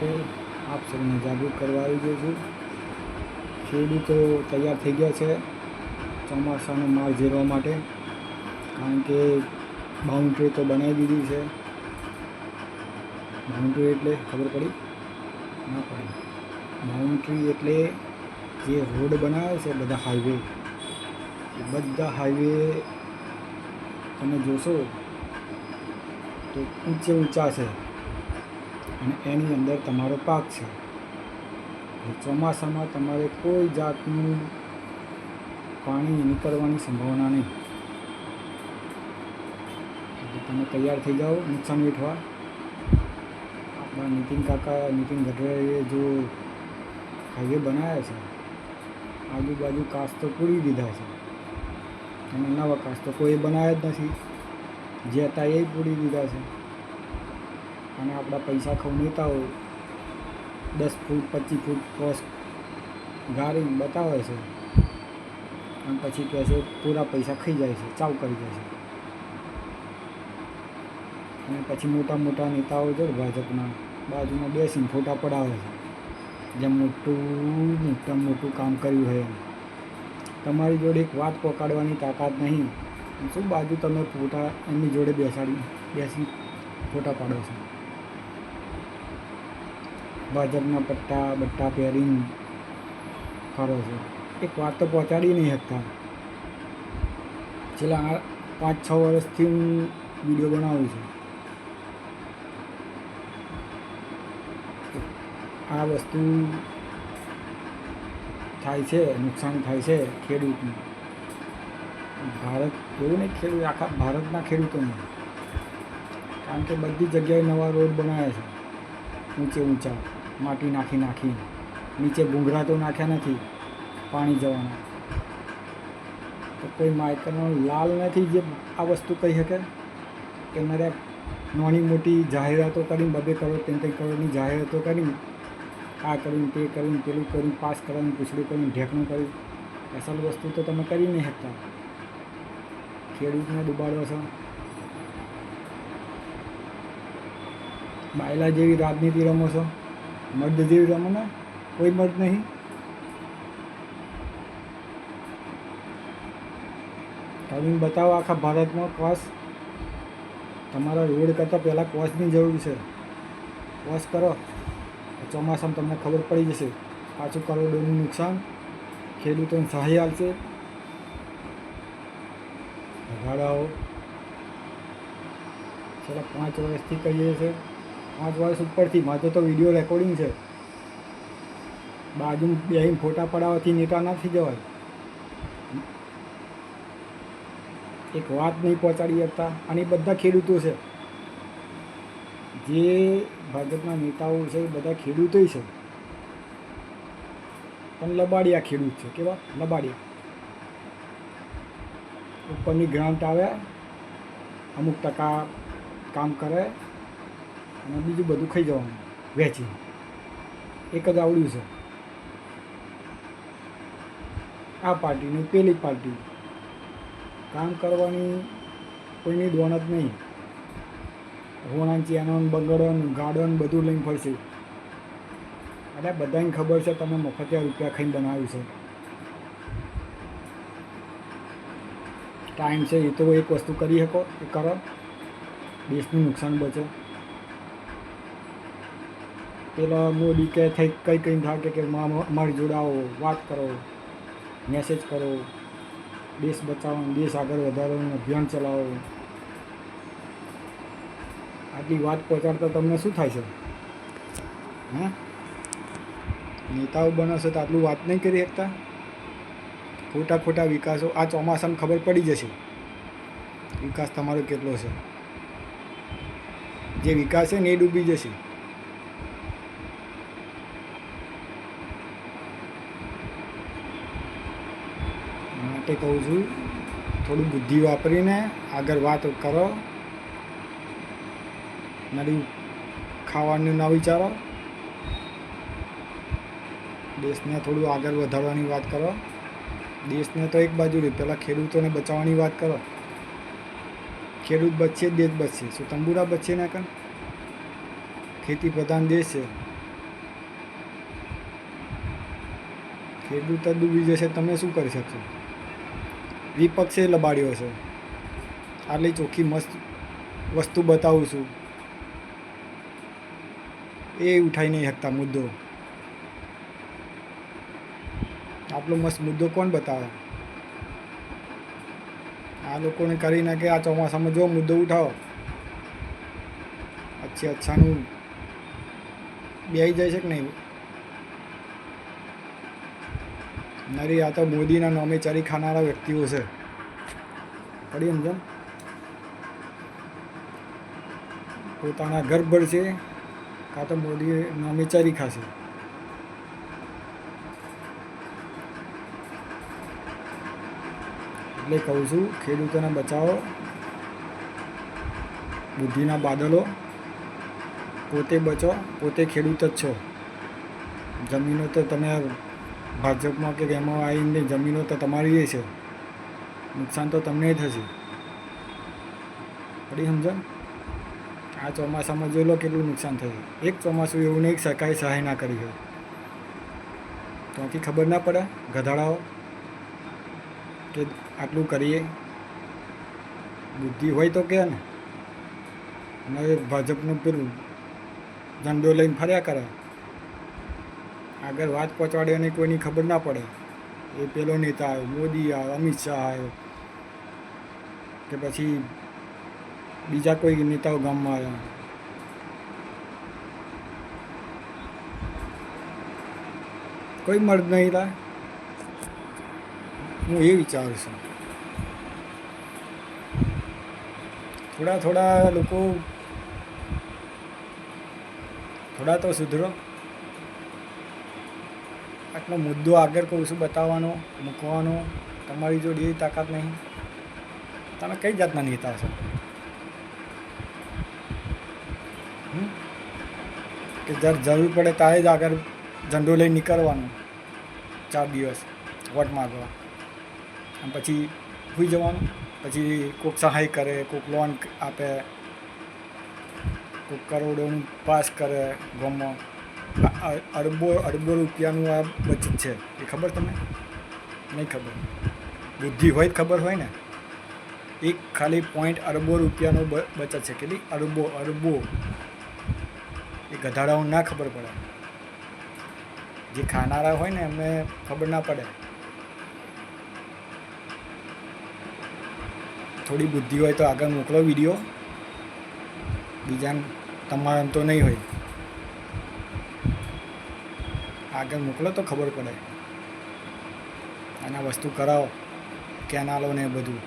માટે આપ સૌને જાગૃત કરવા આવી ગયો છું। ખેડૂતો તૈયાર થઈ ગયા છે ચોમાસાનો માર ઝેરવા માટે, કારણ કે બાઉન્ડ્રી તો બનાવી દીધી છે। બાઉન્ડ્રી એટલે ખબર પડી ના પડી? બાઉન્ડ્રી એટલે જે રોડ બનાવે છે બધા હાઈવે, એ બધા હાઈવે તમે જોશો તો ઊંચા છે અને એની અંદર તમારો પાક છે। ચોમાસામાં તમારે કોઈ જાતનું પાણી નીકળવાની સંભાવના નહીં, એટલે તમે તૈયાર થઈ જાઓ નુકસાન વેઠવા। આપણા નીતિન ગડકરીએ જો હાઈવે બનાવ્યા છે, આજુબાજુ કાચ તો પૂરી દીધા છે અને નવા કાચ તો કોઈ બનાવ્યા જ નથી, જે હતા એ પૂરી દીધા છે। અને આપણા પૈસા ખાવ નેતાઓ 10 ફૂટ 25 ફૂટ ક્રોસ ગાડીને બતાવે છે અને પછી કહે છે પૂરા પૈસા ખાઈ જાય છે, ચાવ કરી જાય છે। અને પછી મોટા મોટા નેતાઓ જો ભાજપના બાજુમાં બેસીને ફોટા પડાવે છે, જેમ મોટું કામ કર્યું હોય એમ। તમારી જોડે એક વાત પકડવાની તાકાત નહીં, શું બાજુ તમે ફોટા એમની જોડે બેસી ફોટા પાડો છો? ભાજપના બટ્ટા પહેરીને ફરો છો, એક વાત તો પહોંચાડી નહીં શકતા। છેલ્લા 5-6 વર્ષથી હું વિડીયો બનાવું છું, આ વસ્તુ થાય છે, નુકસાન થાય છે ખેડૂતને। ભારત એવું નહીં, ખેડૂત આખા ભારતના ખેડૂતોને, કારણ કે બધી જગ્યાએ નવા રોડ બનાવ્યા છે ઊંચા માટી નાખી નીચે ભૂંગરા તો નાખ્યા નથી પાણી જવાના, તો કોઈ માઇકનો લાલ નથી જે આ વસ્તુ કહી શકે કે મારે નાની મોટી જાહેરાતો કરીને 2 કરોડ 3 કરોડની જાહેરાતો કરીને આ કરીને તે કરીને પેલું કરીને પાસ કરવાનું પૂછડું કરીને ઢેકણું કર્યું, અસલ વસ્તુ તો તમે કરી નહીં શકતા। ખેડૂતને ડૂબાડો છો, બાયલા જેવી રાજનીતિ રમો છો, મર્દ જેવી રમો ને, કોઈ મર્દ નહીં। કરીને બતાવો આખા ભારતમાં ક્રોસ, તમારા રોડ કરતાં પહેલાં ક્રોસની જરૂર છે, ક્રોસ કરો, ચોમાસામાં તમને ખબર પડી જશે। પાછું કરોડોનું નુકસાન, ખેડૂતોને સહાય આપશે, ભાડાઓ છેલ્લા 5 વર્ષથી કહીએ છીએ, 5 વર્ષ ઉપરથી મારે તો વિડીયો રેકોર્ડિંગ છે। બાજુ બેહીને ફોટા પડાવવાથી નેતા નથી જવાય, એક વાત નહીં પહોંચાડી શકતા। અને બધા ખેડૂતો છે, જે ભાજપના નેતાઓ છે એ બધા ખેડૂતો છે, પણ લબાડિયા ખેડૂત છે। કેવા લબાડિયા? ઉપરની ગ્રાન્ટ આવે, અમુક ટકા કામ કરે અને બીજું બધું ખાઈ જવાનું વેચી, એક જ આવડ્યું છે આ પાર્ટીની પેલી પાર્ટી, કામ કરવાની કોઈની દોનત નહીં। હોણાન ચેનો બંગડોન ગાર્ડન બધું લઈને ફરશે, અને બધાને ખબર છે તમે મફતિયા રૂપિયા ખાઈને બનાવ્યું છે। ટાઈમ છે એ તો એક વસ્તુ કરી શકો એ કરો, દેશનું નુકસાન બચે। પેલા મોદી કે થઈ કંઈ થાય કે અમારી જોડે આવો, વાત કરો, મેસેજ કરો, દેશ બચાવો, દેશ આગળ વધારવાનું અભિયાન ચલાવો। આટલી વાત પહોંચાડતા તમને શું થાય છે? હા, નેતાઓ બનો છો તો આટલું વાત નહીં કરી શકતા? ખોટા વિકાસો આ ચોમાસામાં ખબર પડી જશે વિકાસ તમારો કેટલો છે। જે વિકાસ છે ને એ ડૂબી જશે। માટે કહું છું, થોડું બુદ્ધિ વાપરીને આગળ વાત કરો, નડી ખાવાનું ના વિચારો, દેશને થોડું આગળ વધારવાની વાત કરો। દેશને તો એક બાજુ રહી, પહેલાં ખેડૂતોને બચાવવાની વાત કરો। ખેડૂત બચશે, દેશ બચશે। શું તંબુરા બચશે ના કાં? ખેતી પ્રધાન દેશ છે, ખેડૂત જ ડૂબી જશે, તમે શું કરી શકશો? વિપક્ષે લબાડ્યો છે. આટલી ચોખ્ખી મસ્ત વસ્તુ બતાવું છું, એ ઉઠાઈ નહીં શકતા મુદ્દો. આટલો મસ્ત મુદ્દો કોણ બતાવે? આ લોકોને કરી નાખે. આ ચોમાસામાં જો મુદ્દો ઉઠાવો, અચ્છાનું બેસી જાય છે કે નહીં? નરી આ તો મોદીના નામે ચરી ખાનારા વ્યક્તિઓ છે. પડી સમજણ? પોતાના ઘર ભરશે કાં તો મોદી નામે ચરી ખાશે. એટલે કહું છું, ખેડૂતોને બચાવો. બુદ્ધિના બાદલો. પોતે બચો, પોતે ખેડૂત જ છો. જમીનો તો તમે ભાજપમાં કે એમાં આવીને જમીનો તો તમારી છે. નુકસાન તો તમને થશે. પડી સમજણ? આ ચોમાસામાં જોઈ લો કેટલું નુકસાન થયું. એક ચોમાસું એવું નહીં સરકારે સહાય ના કરી હોય. ત્યાંથી ખબર ના પડે ગધાડાઓ કે આટલું કરીએ. બુદ્ધિ હોય તો કે ને. અને ભાજપનું પેલું ઝંડો લઈને ફર્યા કરે. આગળ વાત પહોંચાડે અને કોઈની ખબર ના પડે. એ પેલો નેતા આવ્યો, મોદી આવ્યો, અમિત શાહ આવ્યો, કે પછી બીજા કોઈ નેતાઓ ગામમાં આવ્યા. કોઈ મર્દ નહીં થાય. હું એ વિચારું છું. થોડા લોકો થોડા તો સુધરો. આટલો મુદ્દો આગળ કહું છું બતાવવાનો, મૂકવાનો. તમારી જોડે એ તાકાત નહીં. તમે કઈ જાતના નેતા છો? કે જ્યારે જરૂર પડે ત્યારે જ આગળ ઝંડો લઈને નીકળવાનું. 4 દિવસ વોટ માગવા, અને પછી સૂઈ જવાનું. પછી કોઈક સહાય કરે, કોઈક લોન આપે, કોઈક કરોડોનું પાસ કરે ગામમાં. અરબો રૂપિયાનું આ બચત છે. એ ખબર તમને? નહીં ખબર. બુદ્ધિ હોય ખબર હોય ને. એક ખાલી અરબો રૂપિયાનો બચત છે. કેટલી? અરબો. એ ગધાડાઓને ના ખબર પડે. જે ખાનારા હોય ને એમને ખબર ના પડે. થોડી બુદ્ધિ હોય તો આગળ મોકલો વિડીયો. બીજાને તમારે એમ તો નહીં હોય. આગળ મોકલો તો ખબર પડે. અને વસ્તુ કરાવો, કેનાલો ને બધું.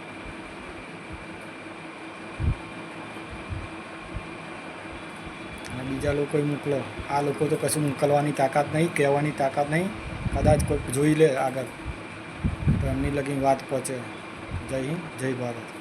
અને બીજા લોકો મોકલો. આ લોકો તો કશું મોકલવાની તાકાત નહીં, કહેવાની તાકાત નહીં. કદાચ કોઈ જોઈ લે આગળ તો એમની લગી વાત પહોંચે. જય હિન્દ, જય ભારત.